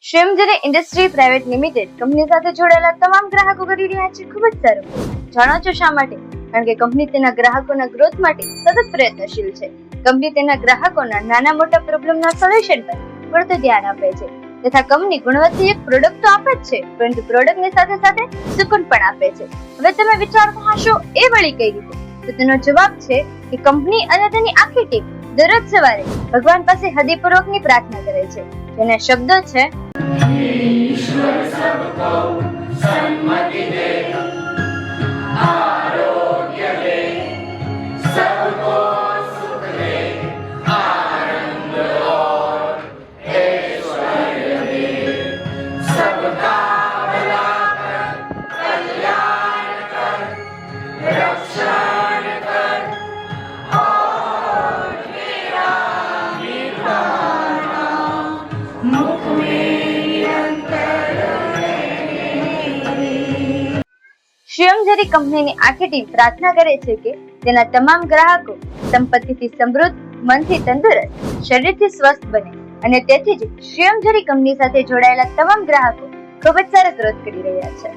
શ્રીમજરી industry private limited company સાથે જોડાયેલા તમામ ગ્રાહકો કરી રહ્યા છે ખૂબ જ સારું. જાણો છો શા માટે? કારણ કે કંપની તેના ગ્રાહકોના ગ્રોથ માટે સતત પ્રયત્નશીલ છે. કંપની તેના ગ્રાહકોના નાના મોટા પ્રોબ્લેમના સોલ્યુશન પર પૂરતું ધ્યાન આપે છે તથા કંપની ગુણવત્તાયુક્ત પ્રોડક્ટ તો આપે જ છે, પરંતુ પ્રોડક્ટની સાથે સાથે સુકૂન પણ આપે છે. હવે તમે વિચારતા હશો એ વળી કઈ રીતે? તો તેનો જવાબ છે કે કંપની અને તેની આખી ટીમ દરરોજ સવારે ભગવાન પાસે હૃદયપૂર્વકની પ્રાર્થના કરે છે, જેના શબ્દો છે ઈશ્વર સબકો સન્મતિ દે, આરોગ્ય દે, સબકો સુખ દે, આનંદ और ऐश्वर्य दे, सबका भला कर, कल्याण कर, रक्षण कर और मेरा निर्वाणा मुख में શ્રીમજરી કંપનીની આખી ટીમ પ્રાર્થના કરે છે કે તેના તમામ ગ્રાહકો સંપત્તિથી સમૃદ્ધ, મનથી તંદુરસ્ત, શરીરથી સ્વસ્થ બને અને તેથી જ શ્રીમજરી કંપની સાથે જોડાયેલા તમામ ગ્રાહકો ખૂબ જ સારો ગ્રોથ કરી રહ્યા છે.